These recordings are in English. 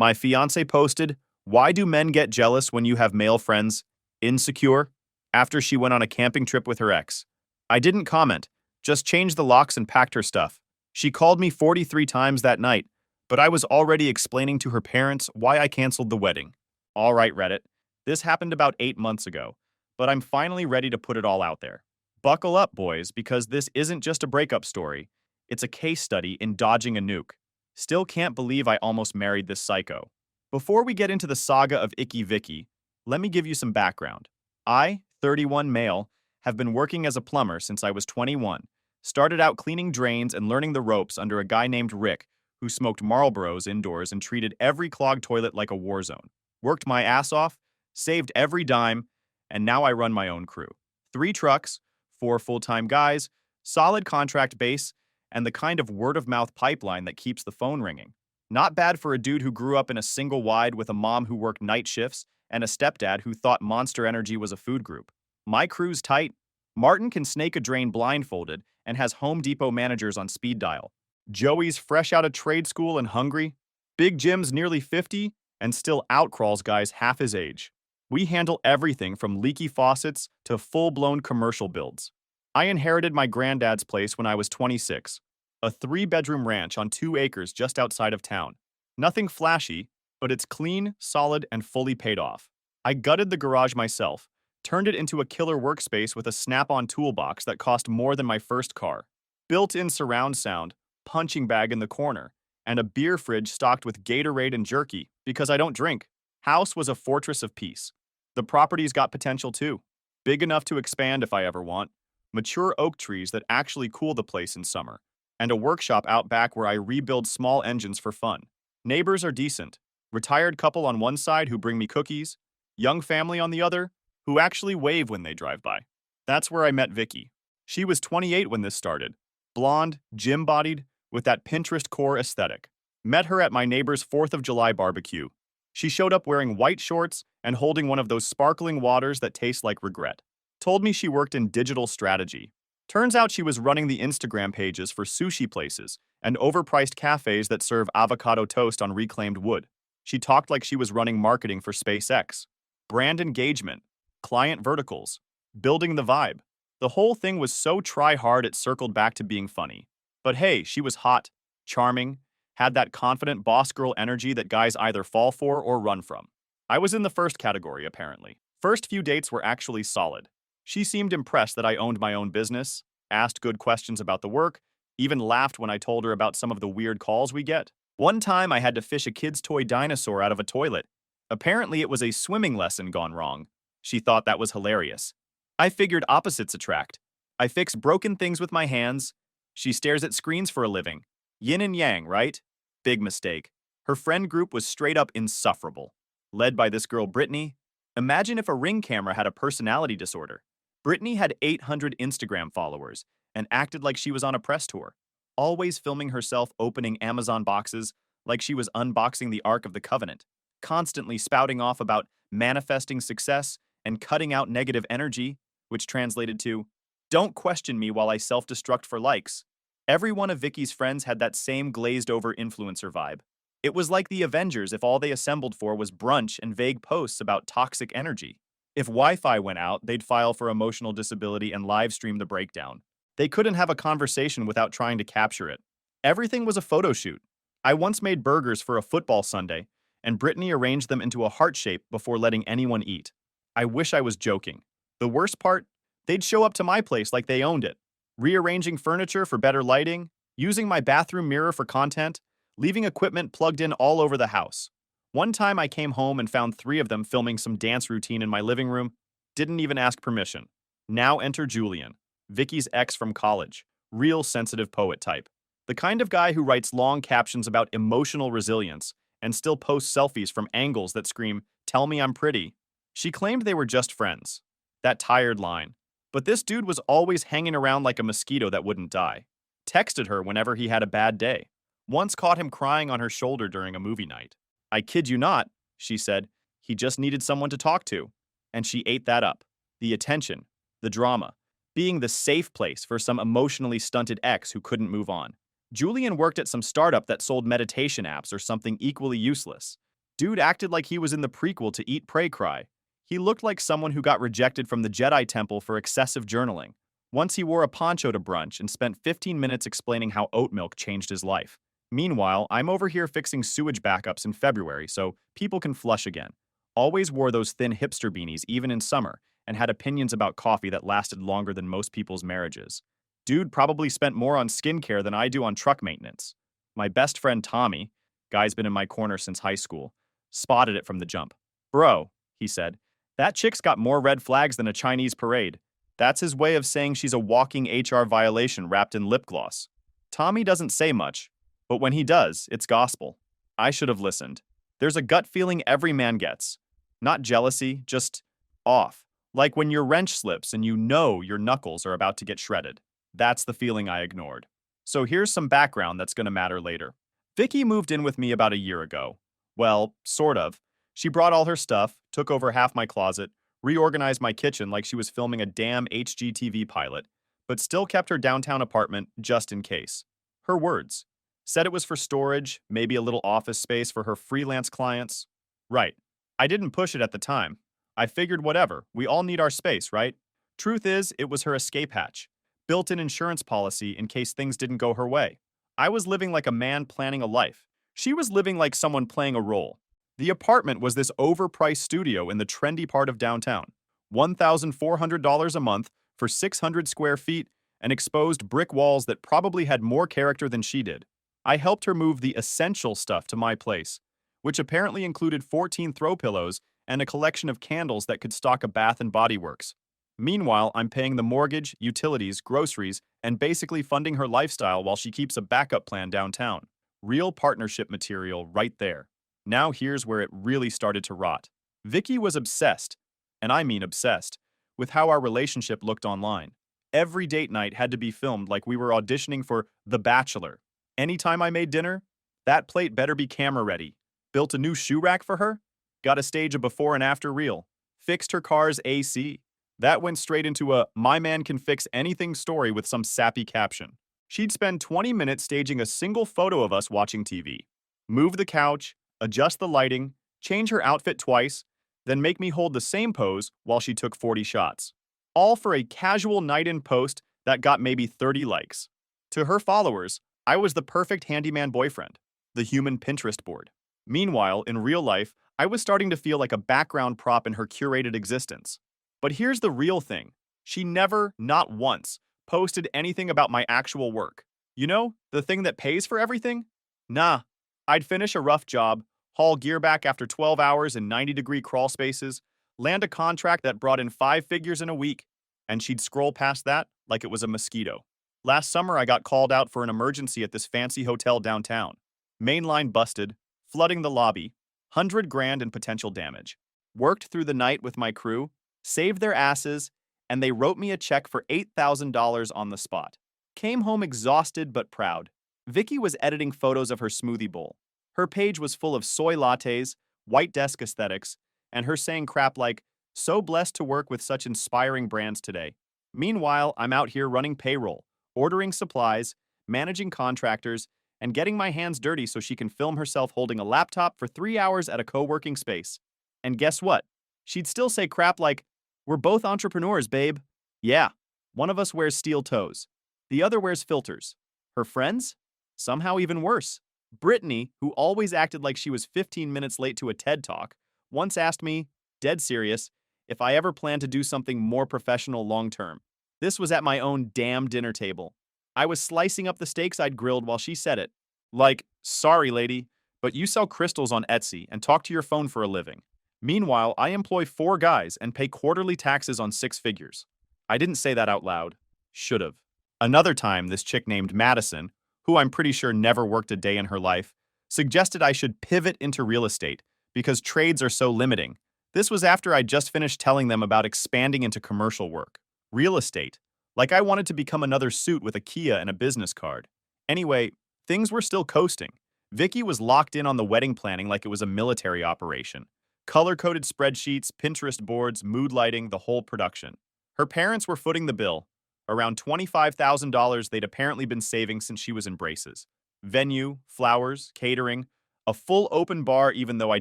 My fiance posted, "Why do men get jealous when you have male friends? Insecure?" After she went on a camping trip with her ex. I didn't comment, just changed the locks and packed her stuff. She called me 43 times that night, but I was already explaining to her parents why I canceled the wedding. All right, Reddit. This happened about 8 months ago, but I'm finally ready to put it all out there. Buckle up, boys, because this isn't just a breakup story. It's a case study in dodging a nuke. Still can't believe I almost married this psycho. Before we get into the saga of Icky Vicky, let me give you some background. I, 31 male, have been working as a plumber since I was 21. Started out cleaning drains and learning the ropes under a guy named Rick, who smoked Marlboros indoors and treated every clogged toilet like a war zone. Worked my ass off, saved every dime, and now I run my own crew. 3 trucks, 4 full-time guys, solid contract base, and the kind of word-of-mouth pipeline that keeps the phone ringing. Not bad for a dude who grew up in a single wide with a mom who worked night shifts and a stepdad who thought Monster Energy was a food group. My crew's tight. Martin can snake a drain blindfolded and has Home Depot managers on speed dial. Joey's fresh out of trade school and hungry. Big Jim's nearly 50 and still outcrawls guys half his age. We handle everything from leaky faucets to full-blown commercial builds. I inherited my granddad's place when I was 26, a 3-bedroom ranch on 2 acres just outside of town. Nothing flashy, but it's clean, solid, and fully paid off. I gutted the garage myself, turned it into a killer workspace with a snap-on toolbox that cost more than my first car. Built-in surround sound, punching bag in the corner, and a beer fridge stocked with Gatorade and jerky because I don't drink. House was a fortress of peace. The property's got potential too. Big enough to expand if I ever want. Mature oak trees that actually cool the place in summer. And a workshop out back where I rebuild small engines for fun. Neighbors are decent. Retired couple on one side who bring me cookies. Young family on the other who actually wave when they drive by. That's where I met Vicky. She was 28 when this started. Blonde, gym-bodied, with that Pinterest core aesthetic. Met her at my neighbor's 4th of July barbecue. She showed up wearing white shorts and holding one of those sparkling waters that taste like regret. Told me she worked in digital strategy. Turns out she was running the Instagram pages for sushi places and overpriced cafes that serve avocado toast on reclaimed wood. She talked like she was running marketing for SpaceX. Brand engagement, client verticals, building the vibe. The whole thing was so try-hard it circled back to being funny. But hey, she was hot, charming, had that confident boss girl energy that guys either fall for or run from. I was in the first category, apparently. First few dates were actually solid. She seemed impressed that I owned my own business, asked good questions about the work, even laughed when I told her about some of the weird calls we get. One time I had to fish a kid's toy dinosaur out of a toilet. Apparently it was a swimming lesson gone wrong. She thought that was hilarious. I figured opposites attract. I fix broken things with my hands. She stares at screens for a living. Yin and yang, right? Big mistake. Her friend group was straight up insufferable. Led by this girl Brittany. Imagine if a Ring camera had a personality disorder. Brittany had 800 Instagram followers and acted like she was on a press tour, always filming herself opening Amazon boxes like she was unboxing the Ark of the Covenant, constantly spouting off about manifesting success and cutting out negative energy, which translated to, "Don't question me while I self-destruct for likes." Every one of Vicky's friends had that same glazed-over influencer vibe. It was like the Avengers if all they assembled for was brunch and vague posts about toxic energy. If Wi-Fi went out, they'd file for emotional disability and live stream the breakdown. They couldn't have a conversation without trying to capture it. Everything was a photo shoot. I once made burgers for a football Sunday, and Brittany arranged them into a heart shape before letting anyone eat. I wish I was joking. The worst part? They'd show up to my place like they owned it, rearranging furniture for better lighting, using my bathroom mirror for content, leaving equipment plugged in all over the house. One time I came home and found 3 of them filming some dance routine in my living room. Didn't even ask permission. Now enter Julian, Vicky's ex from college. Real sensitive poet type. The kind of guy who writes long captions about emotional resilience and still posts selfies from angles that scream, "Tell me I'm pretty." She claimed they were just friends. That tired line. But this dude was always hanging around like a mosquito that wouldn't die. Texted her whenever he had a bad day. Once caught him crying on her shoulder during a movie night. "I kid you not," she said, "he just needed someone to talk to." And she ate that up. The attention, the drama, being the safe place for some emotionally stunted ex who couldn't move on. Julian worked at some startup that sold meditation apps or something equally useless. Dude acted like he was in the prequel to Eat, Pray, Cry. He looked like someone who got rejected from the Jedi Temple for excessive journaling. Once he wore a poncho to brunch and spent 15 minutes explaining how oat milk changed his life. Meanwhile, I'm over here fixing sewage backups in February so people can flush again. Always wore those thin hipster beanies even in summer and had opinions about coffee that lasted longer than most people's marriages. Dude probably spent more on skincare than I do on truck maintenance. My best friend Tommy, guy's been in my corner since high school, spotted it from the jump. Bro, he said, that chick's got more red flags than a Chinese parade. That's his way of saying she's a walking HR violation wrapped in lip gloss. Tommy doesn't say much, but when he does, it's gospel. I should have listened. There's a gut feeling every man gets. Not jealousy, just off. Like when your wrench slips and you know your knuckles are about to get shredded. That's the feeling I ignored. So here's some background that's gonna matter later. Vicky moved in with me about a year ago. Well, sort of. She brought all her stuff, took over half my closet, reorganized my kitchen like she was filming a damn HGTV pilot, but still kept her downtown apartment just in case. Her words. Said it was for storage, maybe a little office space for her freelance clients. Right. I didn't push it at the time. I figured whatever, we all need our space, right? Truth is, it was her escape hatch. Built-in insurance policy in case things didn't go her way. I was living like a man planning a life. She was living like someone playing a role. The apartment was this overpriced studio in the trendy part of downtown. $1,400 a month for 600 square feet and exposed brick walls that probably had more character than she did. I helped her move the essential stuff to my place, which apparently included 14 throw pillows and a collection of candles that could stock a Bath and Body Works. Meanwhile, I'm paying the mortgage, utilities, groceries, and basically funding her lifestyle while she keeps a backup plan downtown. Real partnership material right there. Now here's where it really started to rot. Vicky was obsessed, and I mean obsessed, with how our relationship looked online. Every date night had to be filmed like we were auditioning for The Bachelor. Anytime I made dinner, that plate better be camera ready. Built a new shoe rack for her? Got to stage a before and after reel. Fixed her car's AC. That went straight into a "my man can fix anything" story with some sappy caption. She'd spend 20 minutes staging a single photo of us watching TV. Move the couch, adjust the lighting, change her outfit twice, then make me hold the same pose while she took 40 shots. All for a casual night-in post that got maybe 30 likes. To her followers, I was the perfect handyman boyfriend, the human Pinterest board. Meanwhile, in real life, I was starting to feel like a background prop in her curated existence. But here's the real thing. She never, not once, posted anything about my actual work. You know, the thing that pays for everything? Nah. I'd finish a rough job, haul gear back after 12 hours in 90-degree crawl spaces, land a contract that brought in 5 figures in a week, and she'd scroll past that like it was a mosquito. Last summer, I got called out for an emergency at this fancy hotel downtown. Main line busted, flooding the lobby, 100 grand in potential damage. Worked through the night with my crew, saved their asses, and they wrote me a check for $8,000 on the spot. Came home exhausted but proud. Vicky was editing photos of her smoothie bowl. Her page was full of soy lattes, white desk aesthetics, and her saying crap like, "So blessed to work with such inspiring brands today." Meanwhile, I'm out here running payroll, ordering supplies, managing contractors, and getting my hands dirty so she can film herself holding a laptop for 3 hours at a co-working space. And guess what? She'd still say crap like, "We're both entrepreneurs, babe." Yeah, one of us wears steel toes. The other wears filters. Her friends? Somehow even worse. Brittany, who always acted like she was 15 minutes late to a TED Talk, once asked me, dead serious, if I ever plan to do something more professional long-term. This was at my own damn dinner table. I was slicing up the steaks I'd grilled while she said it. Like, "Sorry, lady, but you sell crystals on Etsy and talk to your phone for a living. Meanwhile, I employ 4 guys and pay quarterly taxes on 6 figures." I didn't say that out loud. Should've. Another time, this chick named Madison, who I'm pretty sure never worked a day in her life, suggested I should pivot into real estate because trades are so limiting. This was after I'd just finished telling them about expanding into commercial work. Real estate. Like I wanted to become another suit with a Kia and a business card. Anyway, things were still coasting. Vicky was locked in on the wedding planning like it was a military operation. Color-coded spreadsheets, Pinterest boards, mood lighting, the whole production. Her parents were footing the bill. Around $25,000 they'd apparently been saving since she was in braces. Venue, flowers, catering, A full open bar even though I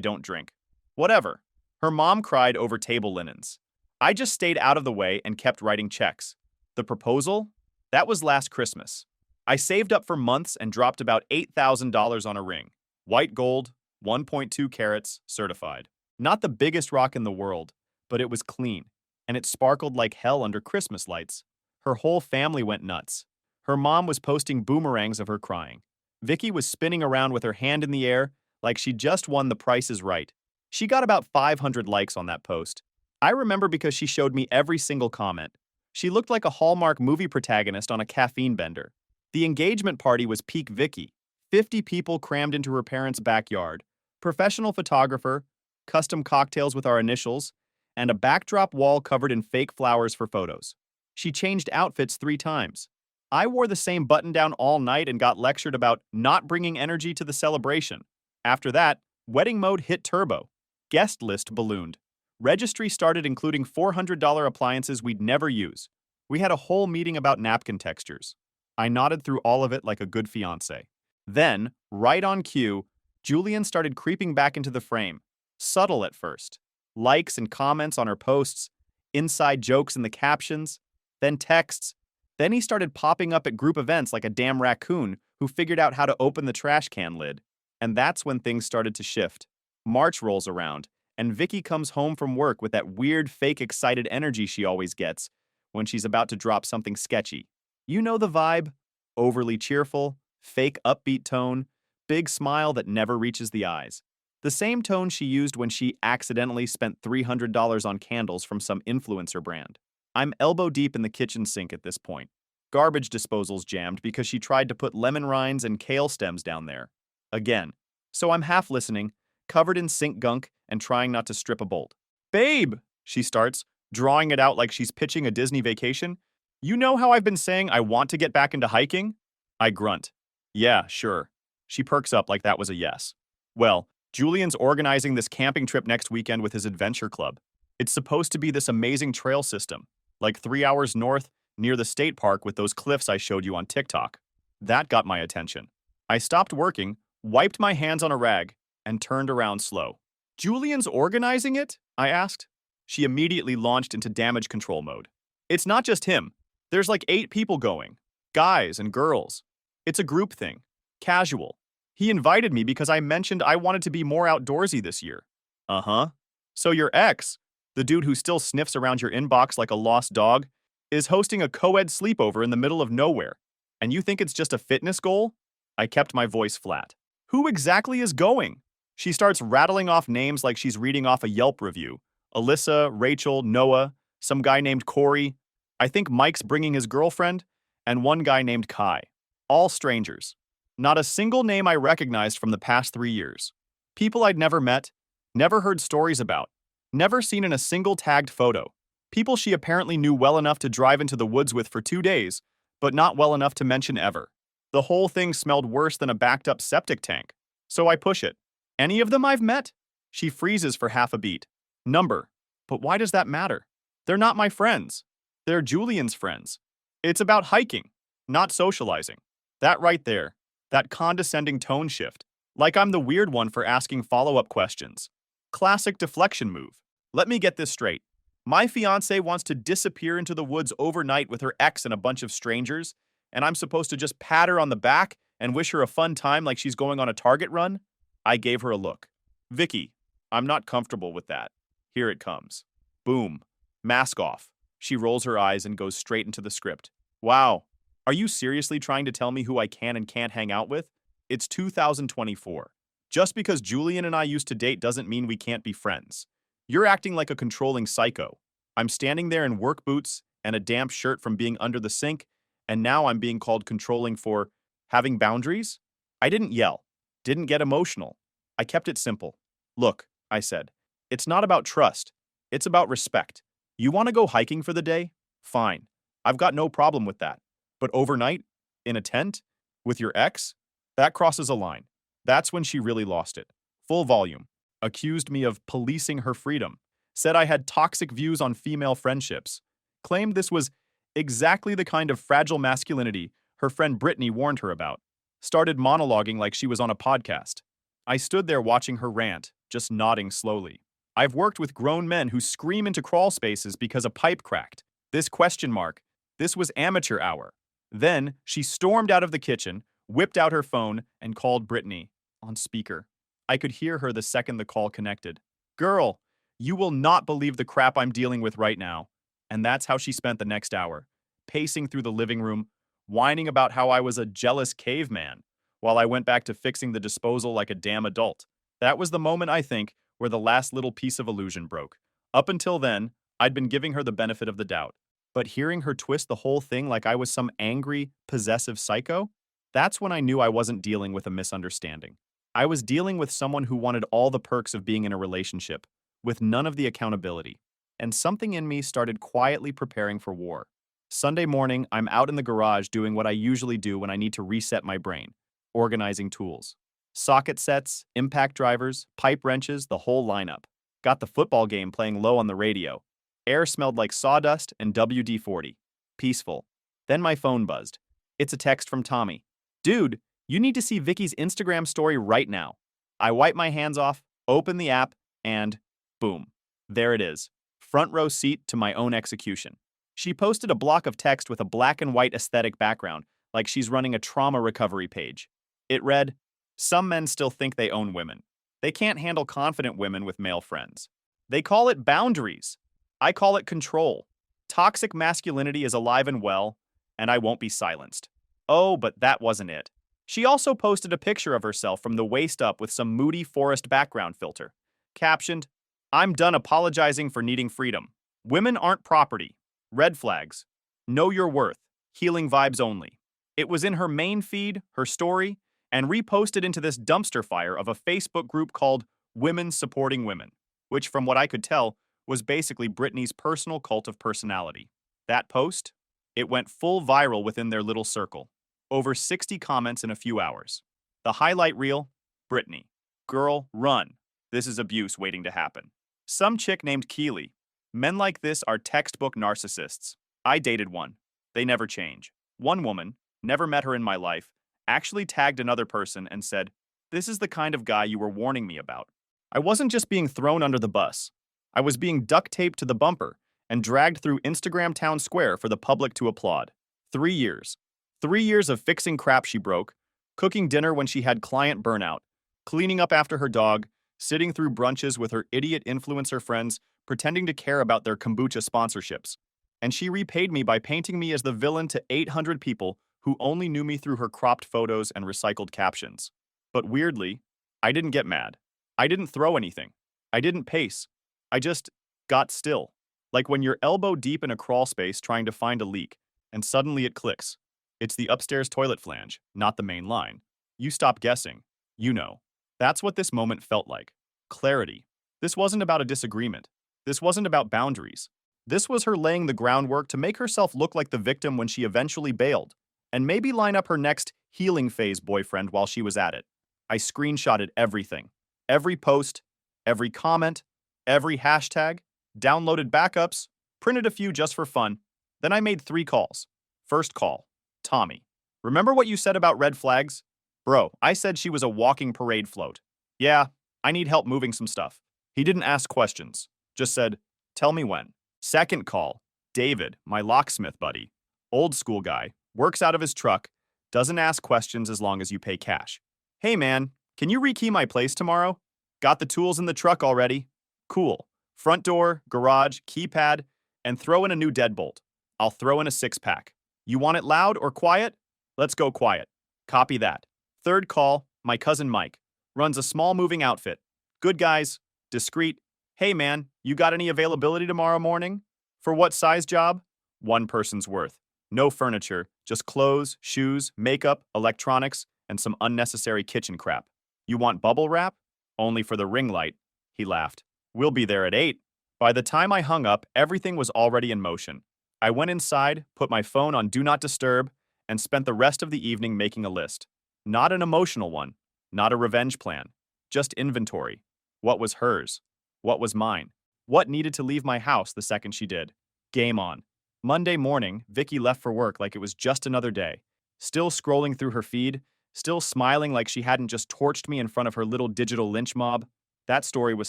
don't drink. Whatever. Her mom cried over table linens. I just stayed out of the way and kept writing checks. The proposal? That was last Christmas. I saved up for months and dropped about $8,000 on a ring. White gold, 1.2 carats, certified. Not the biggest rock in the world, but it was clean, and it sparkled like hell under Christmas lights. Her whole family went nuts. Her mom was posting boomerangs of her crying. Vicky was spinning around with her hand in the air like she just won The Price is Right. She got about 500 likes on that post. I remember because she showed me every single comment. She looked like a Hallmark movie protagonist on a caffeine bender. The engagement party was peak Vicky. 50 people crammed into her parents' backyard. Professional photographer, custom cocktails with our initials, and a backdrop wall covered in fake flowers for photos. She changed outfits 3 times. I wore the same button-down all night and got lectured about not bringing energy to the celebration. After that, wedding mode hit turbo. Guest list ballooned. Registry started including $400 appliances we'd never use. We had a whole meeting about napkin textures. I nodded through all of it like a good fiancé. Then, right on cue, Julian started creeping back into the frame. Subtle at first. Likes and comments on her posts, inside jokes in the captions, then texts. Then he started popping up at group events like a damn raccoon who figured out how to open the trash can lid. And that's when things started to shift. March rolls around, and Vicky comes home from work with that weird, fake, excited energy she always gets when she's about to drop something sketchy. You know the vibe? Overly cheerful, fake upbeat tone, big smile that never reaches the eyes. The same tone she used when she accidentally spent $300 on candles from some influencer brand. I'm elbow deep in the kitchen sink at this point. Garbage disposal's jammed because she tried to put lemon rinds and kale stems down there. Again. So I'm half listening, covered in sink gunk and trying not to strip a bolt. "Babe," she starts, drawing it out like she's pitching a Disney vacation. "You know how I've been saying I want to get back into hiking?" I grunt. "Yeah, sure." She perks up like that was a yes. "Well, Julian's organizing this camping trip next weekend with his adventure club. It's supposed to be this amazing trail system, like 3 hours north near the state park with those cliffs I showed you on TikTok." That got my attention. I stopped working, wiped my hands on a rag, and turned around slow. "Julian's organizing it?" I asked. She immediately launched into damage control mode. "It's not just him. There's like 8 people going. Guys and girls. It's a group thing. Casual. He invited me because I mentioned I wanted to be more outdoorsy this year." "Uh-huh. So your ex, the dude who still sniffs around your inbox like a lost dog, is hosting a co-ed sleepover in the middle of nowhere, and you think it's just a fitness goal?" I kept my voice flat. "Who exactly is going?" She starts rattling off names like she's reading off a Yelp review. Alyssa, Rachel, Noah, some guy named Corey. I think Mike's bringing his girlfriend, and one guy named Kai. All strangers. Not a single name I recognized from the past 3 years. People I'd never met, never heard stories about, never seen in a single tagged photo. People she apparently knew well enough to drive into the woods with for 2 days, but not well enough to mention ever. The whole thing smelled worse than a backed-up septic tank. So I push it. "Any of them I've met?" She freezes for half a beat. "Number. But why does that matter? They're not my friends. They're Julian's friends. It's about hiking, not socializing." That right there. That condescending tone shift. Like I'm the weird one for asking follow-up questions. Classic deflection move. Let me get this straight. My fiancé wants to disappear into the woods overnight with her ex and a bunch of strangers, and I'm supposed to just pat her on the back and wish her a fun time like she's going on a Target run? I gave her a look. "Vicky, I'm not comfortable with that. Here it comes." Boom. Mask off. She rolls her eyes and goes straight into the script. "Wow. Are you seriously trying to tell me who I can and can't hang out with? It's 2024. Just because Julian and I used to date doesn't mean we can't be friends. You're acting like a controlling psycho. I'm standing there in work boots and a damp shirt from being under the sink, and now I'm being called controlling for having boundaries?" I didn't yell, didn't get emotional. I kept it simple. "Look," I said, "it's not about trust. It's about respect. You want to go hiking for the day? Fine. I've got no problem with that. But overnight? In a tent? With your ex? That crosses a line." That's when she really lost it. Full volume. Accused me of policing her freedom. Said I had toxic views on female friendships. Claimed this was exactly the kind of fragile masculinity her friend Brittany warned her about. Started monologuing like she was on a podcast. I stood there watching her rant, just nodding slowly. I've worked with grown men who scream into crawl spaces because a pipe cracked. This question mark. This was amateur hour. Then she stormed out of the kitchen, whipped out her phone, and called Brittany on speaker. I could hear her the second the call connected. Girl, you will not believe the crap I'm dealing with right now. And that's how she spent the next hour, pacing through the living room, whining about how I was a jealous caveman, while I went back to fixing the disposal like a damn adult. That was the moment, I think, where the last little piece of illusion broke. Up until then, I'd been giving her the benefit of the doubt. But hearing her twist the whole thing like I was some angry, possessive psycho, that's when I knew I wasn't dealing with a misunderstanding. I was dealing with someone who wanted all the perks of being in a relationship, with none of the accountability. And something in me started quietly preparing for war. Sunday morning, I'm out in the garage doing what I usually do when I need to reset my brain, organizing tools. Socket sets, impact drivers, pipe wrenches, the whole lineup. Got the football game playing low on the radio. Air smelled like sawdust and WD-40. Peaceful. Then my phone buzzed. It's a text from Tommy. Dude, you need to see Vicky's Instagram story right now. I wipe my hands off, open the app, and boom. There it is. Front row seat to my own execution. She posted a block of text with a black and white aesthetic background, like she's running a trauma recovery page. It read, "Some men still think they own women. They can't handle confident women with male friends. They call it boundaries. I call it control. Toxic masculinity is alive and well, and I won't be silenced." Oh, but that wasn't it. She also posted a picture of herself from the waist up with some moody forest background filter. Captioned, "I'm done apologizing for needing freedom. Women aren't property. Red flags. Know your worth. Healing vibes only." It was in her main feed, her story, and reposted into this dumpster fire of a Facebook group called Women Supporting Women, which from what I could tell was basically Britney's personal cult of personality. That post? It went full viral within their little circle. Over 60 comments in a few hours. The highlight reel? Britney. Girl, run. This is abuse waiting to happen. Some chick named Keely. Men like this are textbook narcissists. I dated one. They never change. One woman, never met her in my life, actually tagged another person and said, "This is the kind of guy you were warning me about." I wasn't just being thrown under the bus. I was being duct taped to the bumper and dragged through Instagram Town Square for the public to applaud. 3 years. 3 years of fixing crap she broke, cooking dinner when she had client burnout, cleaning up after her dog, sitting through brunches with her idiot influencer friends, pretending to care about their kombucha sponsorships. And she repaid me by painting me as the villain to 800 people who only knew me through her cropped photos and recycled captions. But weirdly, I didn't get mad. I didn't throw anything. I didn't pace. I just got still. Like when you're elbow deep in a crawl space trying to find a leak, and suddenly it clicks. It's the upstairs toilet flange, not the main line. You stop guessing. You know. That's what this moment felt like. Clarity. This wasn't about a disagreement. This wasn't about boundaries. This was her laying the groundwork to make herself look like the victim when she eventually bailed, and maybe line up her next healing phase boyfriend while she was at it. I screenshotted everything. Every post, every comment, every hashtag, downloaded backups, printed a few just for fun. Then I made 3 calls. First call. Tommy. Remember what you said about red flags? Bro, I said she was a walking parade float. Yeah, I need help moving some stuff. He didn't ask questions. Just said, tell me when. Second call. David, my locksmith buddy. Old school guy. Works out of his truck. Doesn't ask questions as long as you pay cash. Hey man, can you rekey my place tomorrow? Got the tools in the truck already? Cool. Front door, garage, keypad, and throw in a new deadbolt. I'll throw in a 6-pack. You want it loud or quiet? Let's go quiet. Copy that. Third call, my cousin Mike. Runs a small moving outfit. Good guys. Discreet. Hey man, you got any availability tomorrow morning? For what size job? 1 person's worth. No furniture, just clothes, shoes, makeup, electronics, and some unnecessary kitchen crap. You want bubble wrap? Only for the ring light. He laughed. We'll be there at 8. By the time I hung up, everything was already in motion. I went inside, put my phone on Do Not Disturb, and spent the rest of the evening making a list. Not an emotional one, not a revenge plan, just inventory. What was hers? What was mine? What needed to leave my house the second she did? Game on. Monday morning, Vicky left for work like it was just another day. Still scrolling through her feed, still smiling like she hadn't just torched me in front of her little digital lynch mob. That story was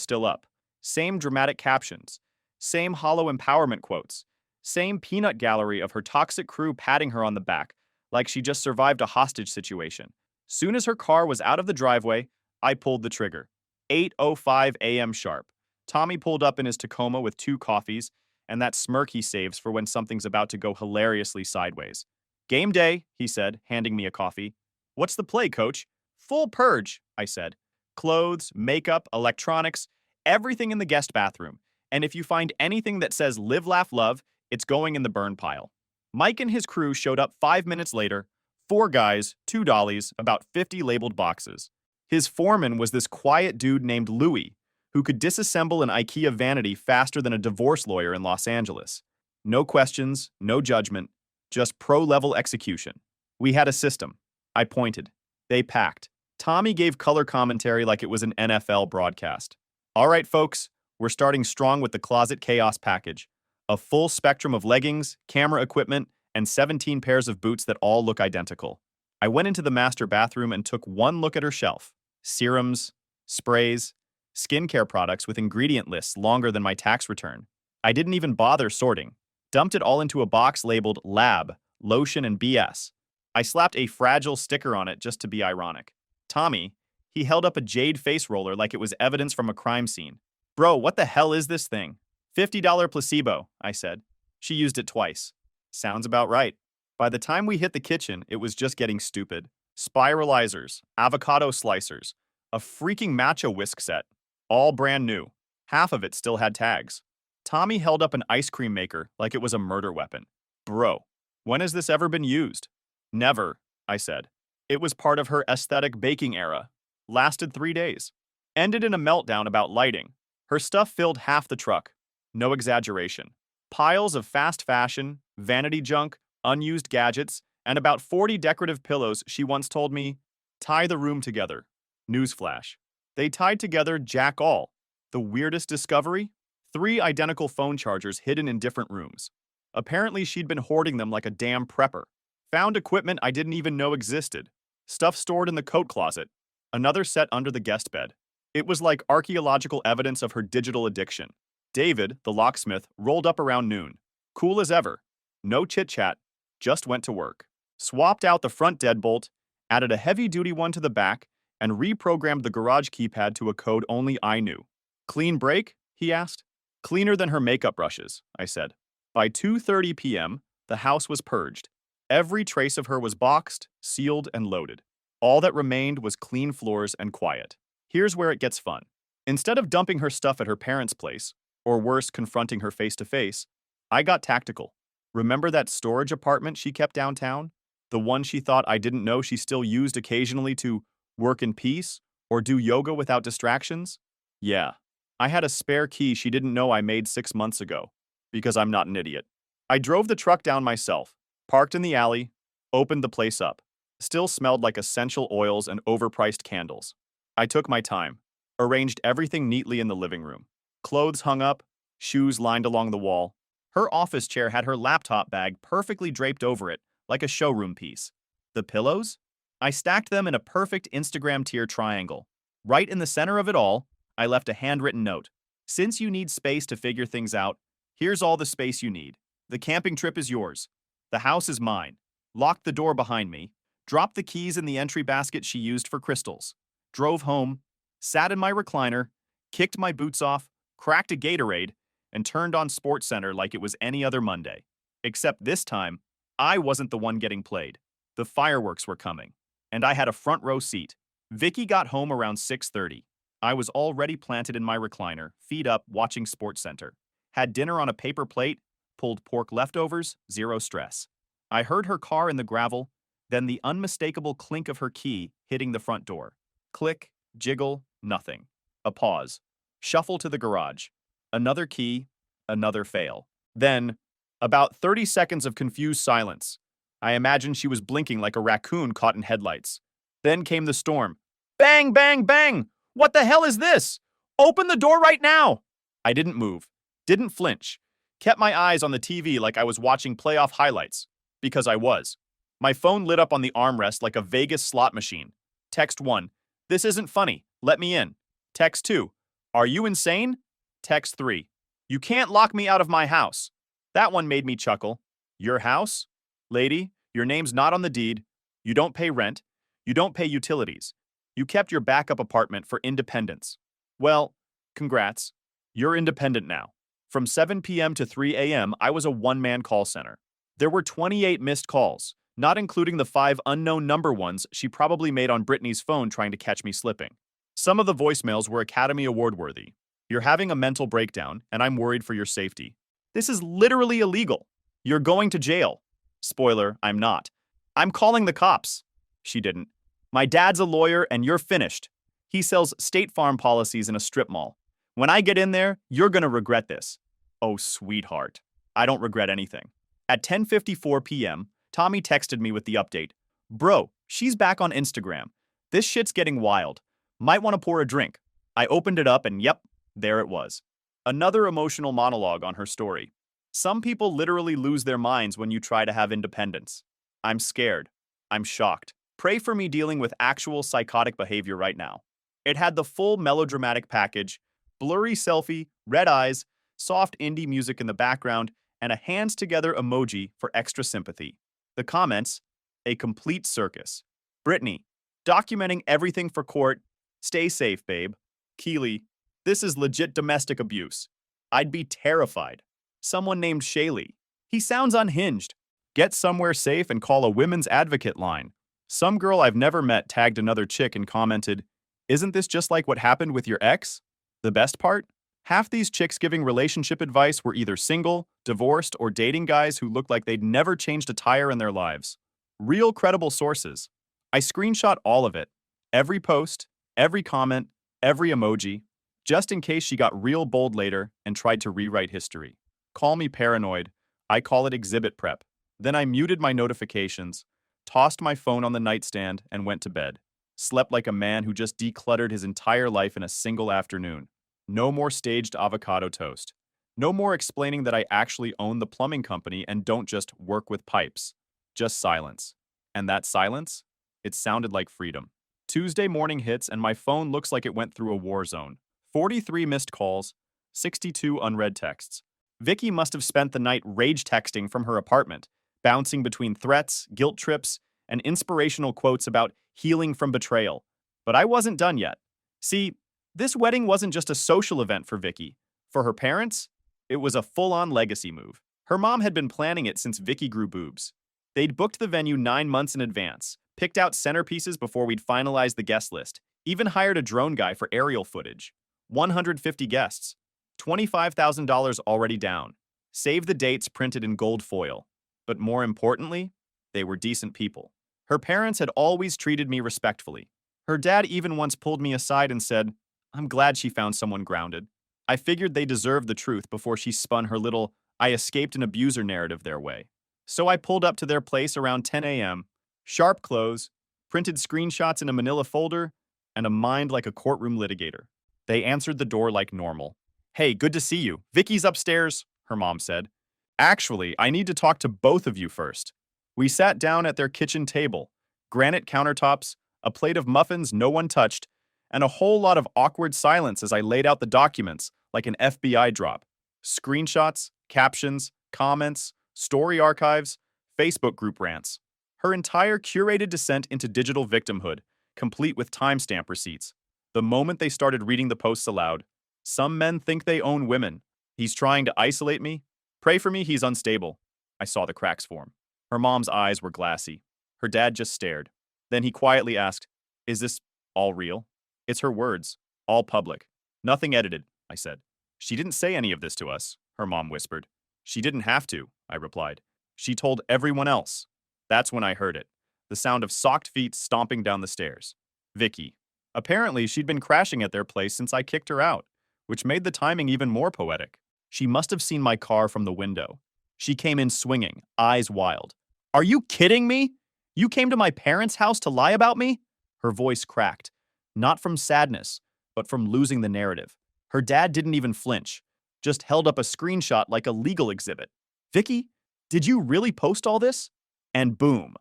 still up. Same dramatic captions, same hollow empowerment quotes, same peanut gallery of her toxic crew patting her on the back like she just survived a hostage situation. Soon as her car was out of the driveway, I pulled the trigger. 8:05 a.m. sharp. Tommy pulled up in his Tacoma with 2 coffees and that smirk he saves for when something's about to go hilariously sideways. Game day, he said, handing me a coffee. What's the play, coach? Full purge, I said. Clothes, makeup, electronics, everything in the guest bathroom. And if you find anything that says live, laugh, love, it's going in the burn pile. Mike and his crew showed up 5 minutes later. 4 guys, 2 dollies, about 50 labeled boxes. His foreman was this quiet dude named Louis, who could disassemble an IKEA vanity faster than a divorce lawyer in Los Angeles. No questions, no judgment, just pro-level execution. We had a system. I pointed. They packed. Tommy gave color commentary like it was an NFL broadcast. All right, folks, we're starting strong with the Closet Chaos package. A full spectrum of leggings, camera equipment, and 17 pairs of boots that all look identical. I went into the master bathroom and took one look at her shelf. Serums, sprays, skincare products with ingredient lists longer than my tax return. I didn't even bother sorting. Dumped it all into a box labeled Lab, Lotion, and BS. I slapped a fragile sticker on it just to be ironic. Tommy, he held up a jade face roller like it was evidence from a crime scene. Bro, what the hell is this thing? $50 placebo, I said. She used it twice. Sounds about right. By the time we hit the kitchen, it was just getting stupid. Spiralizers, avocado slicers, a freaking matcha whisk set. All brand new. Half of it still had tags. Tommy held up an ice cream maker like it was a murder weapon. Bro, when has this ever been used? Never, I said. It was part of her aesthetic baking era. Lasted 3 days. Ended in a meltdown about lighting. Her stuff filled half the truck. No exaggeration. Piles of fast fashion, vanity junk, unused gadgets, and about 40 decorative pillows she once told me, tie the room together. Newsflash. They tied together jack all. The weirdest discovery? 3 identical phone chargers hidden in different rooms. Apparently she'd been hoarding them like a damn prepper. Found equipment I didn't even know existed. Stuff stored in the coat closet. Another set under the guest bed. It was like archaeological evidence of her digital addiction. David, the locksmith, rolled up around noon. Cool as ever. No chit-chat. Just went to work. Swapped out the front deadbolt, added a heavy-duty one to the back, and reprogrammed the garage keypad to a code only I knew. Clean break? He asked. Cleaner than her makeup brushes, I said. By 2:30 p.m., the house was purged. Every trace of her was boxed, sealed, and loaded. All that remained was clean floors and quiet. Here's where it gets fun. Instead of dumping her stuff at her parents' place, or worse, confronting her face-to-face, I got tactical. Remember that storage apartment she kept downtown? The one she thought I didn't know she still used occasionally to work in peace or do yoga without distractions? Yeah. I had a spare key she didn't know I made 6 months ago, because I'm not an idiot. I drove the truck down myself, parked in the alley, opened the place up. Still smelled like essential oils and overpriced candles. I took my time, arranged everything neatly in the living room. Clothes hung up, shoes lined along the wall. Her office chair had her laptop bag perfectly draped over it, like a showroom piece. The pillows? I stacked them in a perfect Instagram tier triangle. Right in the center of it all, I left a handwritten note. Since you need space to figure things out, here's all the space you need. The camping trip is yours. The house is mine. Locked the door behind me, dropped the keys in the entry basket she used for crystals, drove home, sat in my recliner, kicked my boots off, cracked a Gatorade, and turned on SportsCenter like it was any other Monday. Except this time, I wasn't the one getting played. The fireworks were coming, and I had a front row seat. Vicky got home around 6:30. I was already planted in my recliner, feet up, watching SportsCenter. Had dinner on a paper plate, pulled pork leftovers, zero stress. I heard her car in the gravel, then the unmistakable clink of her key hitting the front door. Click, jiggle, nothing. A pause. Shuffle to the garage. Another key, another fail. Then, about 30 seconds of confused silence. I imagined she was blinking like a raccoon caught in headlights. Then came the storm. Bang, bang, bang! What the hell is this? Open the door right now! I didn't move. Didn't flinch. Kept my eyes on the TV like I was watching playoff highlights. Because I was. My phone lit up on the armrest like a Vegas slot machine. Text 1. This isn't funny. Let me in. Text 2. Are you insane? Text 3. You can't lock me out of my house. That one made me chuckle. Your house? Lady, your name's not on the deed. You don't pay rent. You don't pay utilities. You kept your backup apartment for independence. Well, congrats. You're independent now. From 7 p.m. to 3 a.m., I was a one-man call center. There were 28 missed calls, not including the 5 unknown number ones she probably made on Brittany's phone trying to catch me slipping. Some of the voicemails were Academy Award worthy. You're having a mental breakdown, and I'm worried for your safety. This is literally illegal. You're going to jail. Spoiler, I'm not. I'm calling the cops. She didn't. My dad's a lawyer, and you're finished. He sells State Farm policies in a strip mall. When I get in there, you're gonna regret this. Oh, sweetheart. I don't regret anything. At 10:54 p.m., Tommy texted me with the update. Bro, she's back on Instagram. This shit's getting wild. Might want to pour a drink. I opened it up and yep, there it was. Another emotional monologue on her story. Some people literally lose their minds when you try to have independence. I'm scared. I'm shocked. Pray for me dealing with actual psychotic behavior right now. It had the full melodramatic package, blurry selfie, red eyes, soft indie music in the background, and a hands together emoji for extra sympathy. The comments, a complete circus. Brittany, documenting everything for court. Stay safe, babe. Keely, this is legit domestic abuse. I'd be terrified. Someone named Shaylee. He sounds unhinged. Get somewhere safe and call a women's advocate line. Some girl I've never met tagged another chick and commented, isn't this just like what happened with your ex? The best part? Half these chicks giving relationship advice were either single, divorced, or dating guys who looked like they'd never changed a tire in their lives. Real credible sources. I screenshot all of it. Every post, every comment, every emoji, just in case she got real bold later and tried to rewrite history. Call me paranoid. I call it exhibit prep. Then I muted my notifications, tossed my phone on the nightstand, and went to bed. Slept like a man who just decluttered his entire life in a single afternoon. No more staged avocado toast. No more explaining that I actually own the plumbing company and don't just work with pipes. Just silence. And that silence? It sounded like freedom. Tuesday morning hits and my phone looks like it went through a war zone. 43 missed calls, 62 unread texts. Vicky must have spent the night rage texting from her apartment, bouncing between threats, guilt trips, and inspirational quotes about healing from betrayal. But I wasn't done yet. See, this wedding wasn't just a social event for Vicky. For her parents, it was a full-on legacy move. Her mom had been planning it since Vicky grew boobs. They'd booked the venue 9 months in advance, picked out centerpieces before we'd finalized the guest list, even hired a drone guy for aerial footage. 150 guests. $25,000 already down. Save the dates printed in gold foil. But more importantly, they were decent people. Her parents had always treated me respectfully. Her dad even once pulled me aside and said, I'm glad she found someone grounded. I figured they deserved the truth before she spun her little, I escaped an abuser narrative their way. So I pulled up to their place around 10 a.m., sharp clothes, printed screenshots in a manila folder, and a mind like a courtroom litigator. They answered the door like normal. Hey, good to see you. Vicky's upstairs, her mom said. Actually, I need to talk to both of you first. We sat down at their kitchen table, granite countertops, a plate of muffins no one touched, and a whole lot of awkward silence as I laid out the documents like an FBI drop. Screenshots, captions, comments, story archives, Facebook group rants. Her entire curated descent into digital victimhood, complete with timestamp receipts. The moment they started reading the posts aloud, some men think they own women. He's trying to isolate me. Pray for me, he's unstable. I saw the cracks form. Her mom's eyes were glassy. Her dad just stared. Then he quietly asked, is this all real? It's her words, all public. Nothing edited, I said. She didn't say any of this to us, her mom whispered. She didn't have to, I replied. She told everyone else. That's when I heard it. The sound of socked feet stomping down the stairs. Vicky. Apparently, she'd been crashing at their place since I kicked her out, which made the timing even more poetic. She must have seen my car from the window. She came in swinging, eyes wild. Are you kidding me? You came to my parents' house to lie about me? Her voice cracked, not from sadness, but from losing the narrative. Her dad didn't even flinch, just held up a screenshot like a legal exhibit. Vicky, did you really post all this? And boom,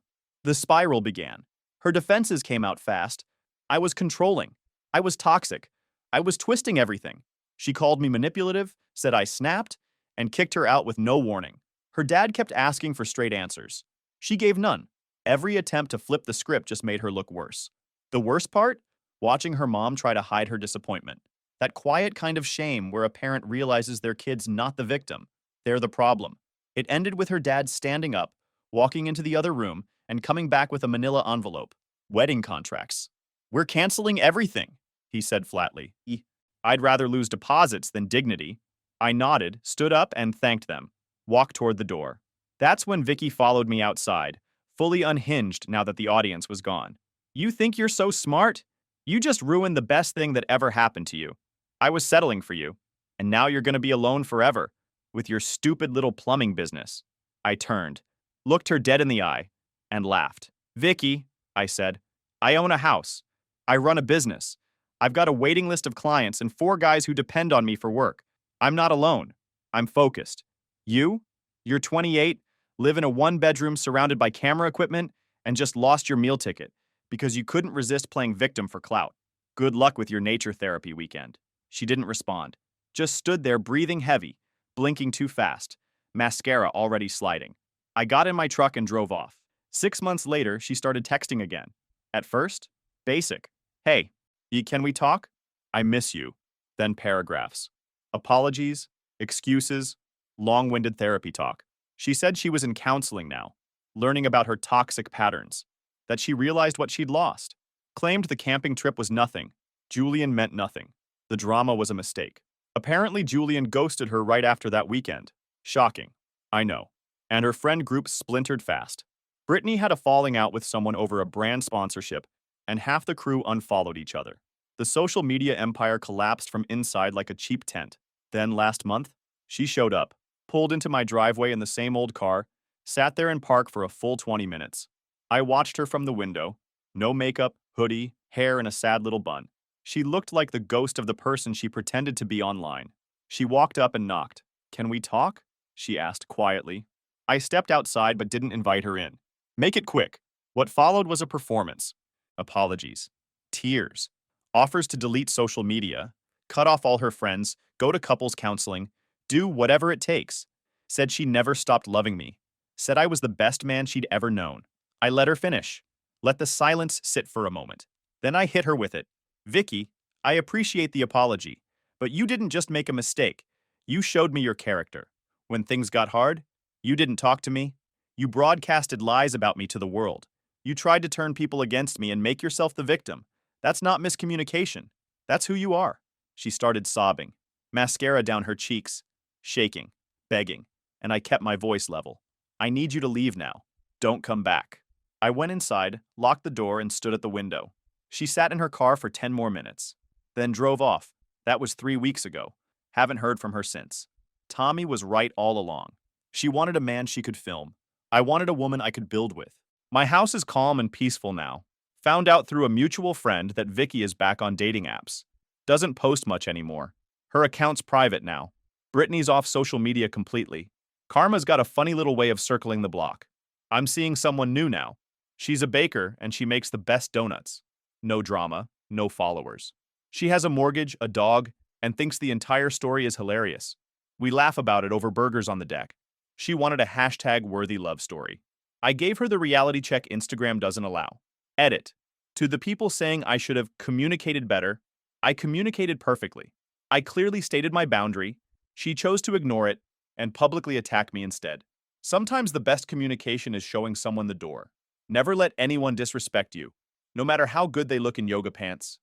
The spiral began. Her defenses came out fast. I was controlling. I was toxic. I was twisting everything. She called me manipulative, said I snapped, and kicked her out with no warning. Her dad kept asking for straight answers. She gave none. Every attempt to flip the script just made her look worse. The worst part? Watching her mom try to hide her disappointment. That quiet kind of shame where a parent realizes their kid's not the victim. They're the problem. It ended with her dad standing up, walking into the other room, and coming back with a manila envelope. Wedding contracts. "We're canceling everything," he said flatly. "I'd rather lose deposits than dignity." I nodded, stood up, and thanked them. Walked toward the door. That's when Vicky followed me outside, fully unhinged now that the audience was gone. "You think you're so smart? You just ruined the best thing that ever happened to you. I was settling for you, and now you're gonna be alone forever, with your stupid little plumbing business." I turned, looked her dead in the eye, and laughed. "Vicky," I said, "I own a house. I run a business. I've got a waiting list of clients and 4 guys who depend on me for work. I'm not alone. I'm focused. You? You're 28, live in a 1-bedroom surrounded by camera equipment, and just lost your meal ticket because you couldn't resist playing victim for clout. Good luck with your nature therapy weekend." She didn't respond, just stood there breathing heavy, blinking too fast, mascara already sliding. I got in my truck and drove off. 6 months later, she started texting again. At first, basic. "Hey, can we talk? I miss you." Then paragraphs. Apologies, excuses, long-winded therapy talk. She said she was in counseling now, learning about her toxic patterns, that she realized what she'd lost. Claimed the camping trip was nothing. Julian meant nothing. The drama was a mistake. Apparently, Julian ghosted her right after that weekend. Shocking. I know. And her friend group splintered fast. Brittany had a falling out with someone over a brand sponsorship, and half the crew unfollowed each other. The social media empire collapsed from inside like a cheap tent. Then, last month, she showed up, pulled into my driveway in the same old car, sat there in park for a full 20 minutes. I watched her from the window. No makeup, hoodie, hair in a sad little bun. She looked like the ghost of the person she pretended to be online. She walked up and knocked. "Can we talk?" she asked quietly. I stepped outside but didn't invite her in. Make it quick. What followed was a performance. Apologies. Tears. Offers to delete social media. Cut off all her friends. Go to couples counseling. Do whatever it takes. Said she never stopped loving me. Said I was the best man she'd ever known. I let her finish. Let the silence sit for a moment. Then I hit her with it. "Vicky, I appreciate the apology, but you didn't just make a mistake. You showed me your character. When things got hard, you didn't talk to me. You broadcasted lies about me to the world. You tried to turn people against me and make yourself the victim. That's not miscommunication. That's who you are." She started sobbing, mascara down her cheeks, shaking, begging, and I kept my voice level. "I need you to leave now. Don't come back." I went inside, locked the door, and stood at the window. She sat in her car for 10 more minutes, then drove off. That was 3 weeks ago. Haven't heard from her since. Tommy was right all along. She wanted a man she could film. I wanted a woman I could build with. My house is calm and peaceful now. Found out through a mutual friend that Vicky is back on dating apps. Doesn't post much anymore. Her account's private now. Brittany's off social media completely. Karma's got a funny little way of circling the block. I'm seeing someone new now. She's a baker and she makes the best donuts. No drama, no followers. She has a mortgage, a dog, and thinks the entire story is hilarious. We laugh about it over burgers on the deck. She wanted a hashtag-worthy love story. I gave her the reality check Instagram doesn't allow. Edit. To the people saying I should have communicated better, I communicated perfectly. I clearly stated my boundary. She chose to ignore it and publicly attack me instead. Sometimes the best communication is showing someone the door. Never let anyone disrespect you, no matter how good they look in yoga pants.